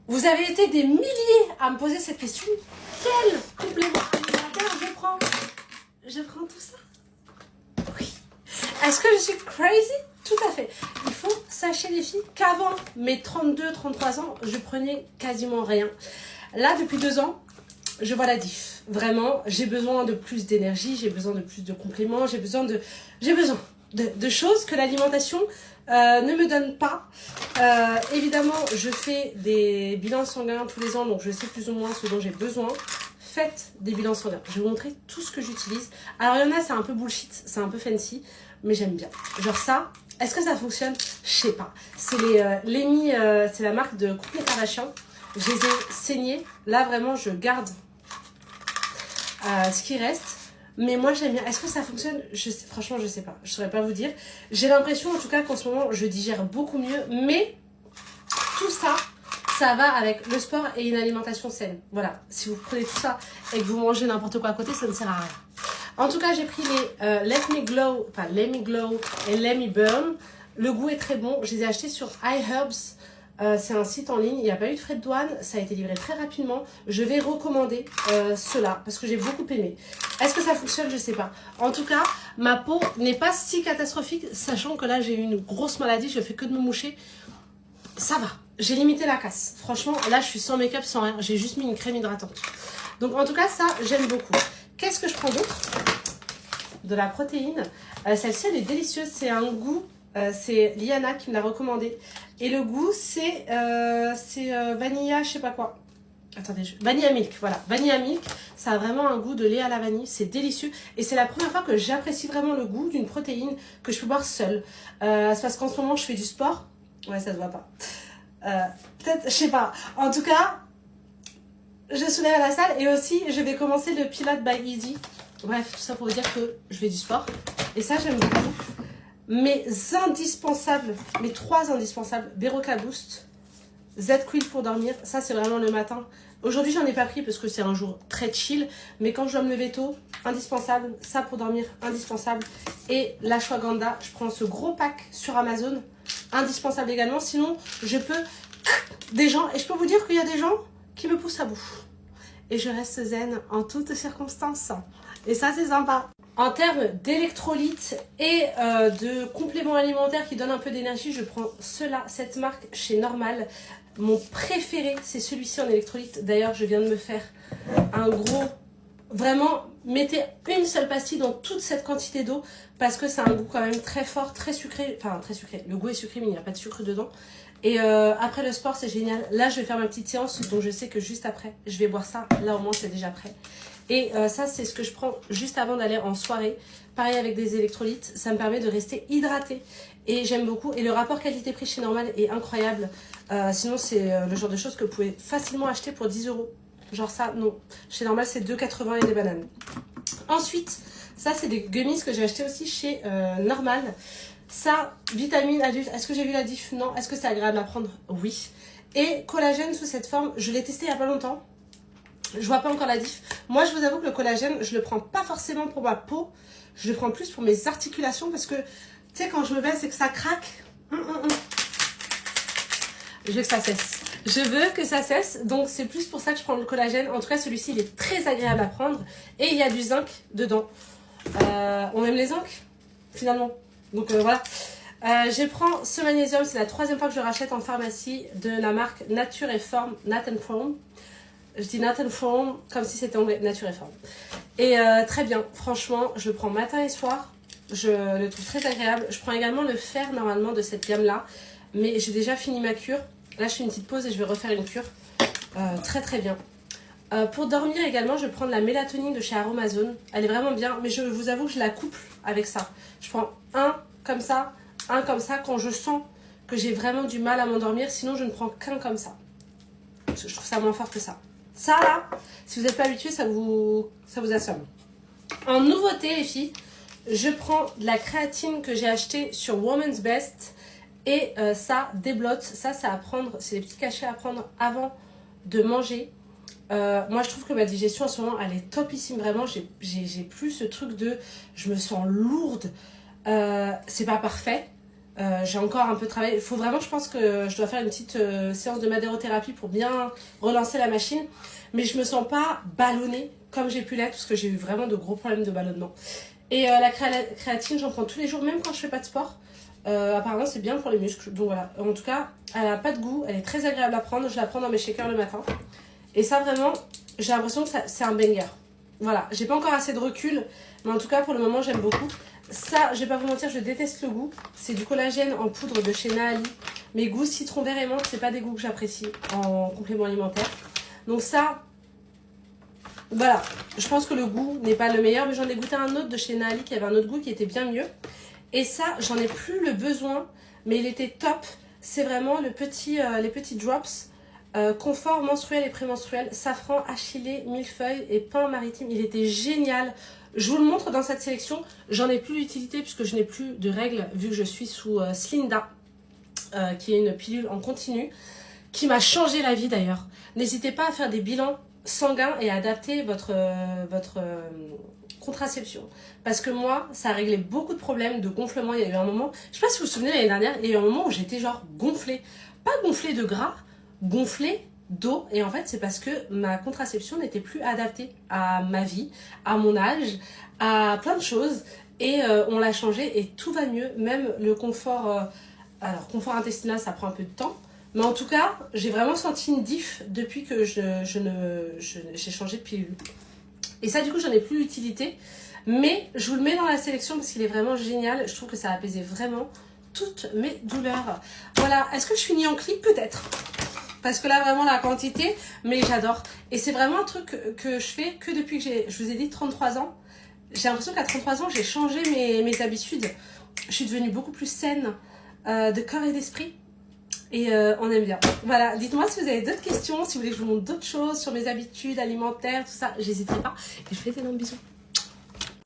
Vous avez été des milliers à me poser cette question. Quel complément alimentaire je prends tout ça? Oui. Est-ce que je suis crazy? Tout à fait. Il faut sachez les filles qu'avant mes 32-33 ans, je prenais quasiment rien. Là, depuis 2 ans, je vois la diff. Vraiment, j'ai besoin de plus d'énergie, j'ai besoin de plus de compléments, j'ai besoin de choses que l'alimentation ne me donne pas. Évidemment, je fais des bilans sanguins tous les ans, donc je sais plus ou moins ce dont j'ai besoin. Faites des bilans sanguins. Je vais vous montrer tout ce que j'utilise. Alors, il y en a, c'est un peu bullshit, c'est un peu fancy, mais j'aime bien. Genre ça, est-ce que ça fonctionne? Je sais pas. C'est Lemi, c'est la marque de Kourtney Kardashian. Je les ai saignés. Là, vraiment, je garde ce qui reste. Mais moi, j'aime bien. Est-ce que ça fonctionne? Franchement, je sais pas. Je saurais pas vous dire. J'ai l'impression, en tout cas, qu'en ce moment, je digère beaucoup mieux. Mais tout ça, ça va avec le sport et une alimentation saine. Voilà. Si vous prenez tout ça et que vous mangez n'importe quoi à côté, ça ne sert à rien. En tout cas, j'ai pris les Let Me Glow et Let Me Burn. Le goût est très bon. Je les ai achetés sur iHerbs. C'est un site en ligne, il n'y a pas eu de frais de douane, ça a été livré très rapidement. Je vais recommander cela parce que j'ai beaucoup aimé. Est-ce que ça fonctionne? Je sais pas. En tout cas, ma peau n'est pas si catastrophique, sachant que là j'ai eu une grosse maladie, je fais que de me moucher. Ça va, j'ai limité la casse. Franchement, là je suis sans make-up, sans rien, j'ai juste mis une crème hydratante. Donc en tout cas, ça j'aime beaucoup. Qu'est-ce que je prends d'autre? De la protéine. Celle-ci elle est délicieuse, c'est un goût. C'est Liana qui me l'a recommandé. Et le goût, c'est vanilla, je sais pas quoi. Attendez, vanilla milk, voilà. Vanilla milk, ça a vraiment un goût de lait à la vanille. C'est délicieux. Et c'est la première fois que j'apprécie vraiment le goût d'une protéine que je peux boire seule. C'est parce qu'en ce moment, je fais du sport. Ouais, ça se voit pas. Peut-être, je sais pas. En tout cas, je soulève à la salle. Et aussi, je vais commencer le Pilates by Easy. Bref, tout ça pour vous dire que je fais du sport. Et ça, j'aime beaucoup. Mes indispensables, mes 3 indispensables, Beroca Boost, Z-Quill pour dormir, ça c'est vraiment le matin. Aujourd'hui j'en ai pas pris parce que c'est un jour très chill, mais quand je dois me lever tôt, indispensable, ça pour dormir, indispensable. Et l'ashwagandha, je prends ce gros pack sur Amazon, indispensable également, sinon je peux des gens, et je peux vous dire qu'il y a des gens qui me poussent à bout. Et je reste zen en toutes circonstances. Et ça c'est sympa. En termes d'électrolytes et de compléments alimentaires qui donnent un peu d'énergie, je prends cette marque chez Normal. Mon préféré, c'est celui-ci en électrolytes. D'ailleurs, je viens de me faire un gros... Vraiment, mettez une seule pastille dans toute cette quantité d'eau parce que c'est un goût quand même très fort, très sucré. Enfin, très sucré. Le goût est sucré, mais il n'y a pas de sucre dedans. Et après le sport, c'est génial. Là, je vais faire ma petite séance, donc je sais que juste après, je vais boire ça. Là, au moins, c'est déjà prêt. Et ça, c'est ce que je prends juste avant d'aller en soirée. Pareil avec des électrolytes, ça me permet de rester hydratée. Et j'aime beaucoup. Et le rapport qualité-prix chez Normal est incroyable. Sinon, c'est le genre de choses que vous pouvez facilement acheter pour 10 €. Genre ça, non. Chez Normal, c'est 2,80 et des bananes. Ensuite, ça, c'est des gummies que j'ai acheté aussi chez Normal. Ça, vitamine adulte. Est-ce que j'ai vu la diff? Non. Est-ce que c'est agréable à prendre? Oui. Et collagène sous cette forme, je l'ai testé il n'y a pas longtemps. Je vois pas encore la diff. Moi, je vous avoue que le collagène, je le prends pas forcément pour ma peau. Je le prends plus pour mes articulations parce que, tu sais, quand je me baisse et que ça craque, je veux que ça cesse. Je veux que ça cesse. Donc, c'est plus pour ça que je prends le collagène. En tout cas, celui-ci, il est très agréable à prendre. Et il y a du zinc dedans. On aime les zinc, finalement. Donc, voilà. Je prends ce magnésium. C'est la 3e fois que je le rachète en pharmacie de la marque Nature et Forme, Nat & Form. Je dis Nat & Form comme si c'était anglais, Nature et Forme. Et très bien, franchement, je le prends matin et soir. Je le trouve très agréable. Je prends également le fer normalement de cette gamme-là. Mais j'ai déjà fini ma cure. Là, je fais une petite pause et je vais refaire une cure. Très très bien. Pour dormir également, je prends de la mélatonine de chez Aromazone. Elle est vraiment bien, mais je vous avoue que je la couple avec ça. Je prends un comme ça quand je sens que j'ai vraiment du mal à m'endormir. Sinon, je ne prends qu'un comme ça. Je trouve ça moins fort que ça. Ça là, si vous n'êtes pas habitué, ça vous assomme. En nouveauté les filles, je prends de la créatine que j'ai achetée sur Woman's Best. Et ça déblotte, ça c'est à prendre, c'est des petits cachets à prendre avant de manger. Moi je trouve que ma digestion en ce moment elle est topissime, vraiment. J'ai plus ce truc de je me sens lourde. C'est pas parfait, J'ai encore un peu travaillé. Il faut vraiment, je pense que je dois faire une petite séance de madérothérapie pour bien relancer la machine. Mais je me sens pas ballonnée comme j'ai pu l'être parce que j'ai eu vraiment de gros problèmes de ballonnement. Et la créatine, j'en prends tous les jours, même quand je fais pas de sport. Apparemment, c'est bien pour les muscles. Donc voilà. En tout cas, elle a pas de goût. Elle est très agréable à prendre. Je la prends dans mes shakers le matin. Et ça, vraiment, j'ai l'impression que c'est un banger. Voilà. J'ai pas encore assez de recul. Mais en tout cas, pour le moment, j'aime beaucoup. Ça, je vais pas vous mentir, je déteste le goût. C'est du collagène en poudre de chez Naali. Mes goûts citron vert et menthe, c'est pas des goûts que j'apprécie en complément alimentaire. Donc ça, voilà. Je pense que le goût n'est pas le meilleur, mais j'en ai goûté un autre de chez Naali qui avait un autre goût qui était bien mieux. Et ça, j'en ai plus le besoin, mais il était top. C'est vraiment les petits drops confort menstruel et prémenstruel, safran, achillée, millefeuille et pain maritime. Il était génial. Je vous le montre dans cette sélection. J'en ai plus l'utilité puisque je n'ai plus de règles vu que je suis sous Slinda, qui est une pilule en continu, qui m'a changé la vie d'ailleurs. N'hésitez pas à faire des bilans sanguins et à adapter votre contraception. Parce que moi, ça a réglé beaucoup de problèmes de gonflement. Il y a eu un moment, je sais pas si vous vous souvenez l'année dernière, il y a eu un moment où j'étais genre gonflée. Pas gonflée de gras, gonflée d'eau. Et en fait, c'est parce que ma contraception n'était plus adaptée à ma vie, à mon âge, à plein de choses. Et on l'a changé et tout va mieux. Même le confort, alors confort intestinal, ça prend un peu de temps. Mais en tout cas, j'ai vraiment senti une diff depuis que j'ai changé de pilule. Et ça, du coup, j'en ai plus l'utilité. Mais je vous le mets dans la sélection parce qu'il est vraiment génial. Je trouve que ça a apaisé vraiment toutes mes douleurs. Voilà. Est-ce que je finis en clip? Peut-être. Parce que là, vraiment, la quantité, mais j'adore. Et c'est vraiment un truc que je fais que depuis que je vous ai dit, 33 ans. J'ai l'impression qu'à 33 ans, j'ai changé mes habitudes. Je suis devenue beaucoup plus saine de corps et d'esprit. Et on aime bien. Voilà, dites-moi si vous avez d'autres questions, si vous voulez que je vous montre d'autres choses sur mes habitudes alimentaires, tout ça. J'hésiterai pas. Et je vous fais d'énormes bisous.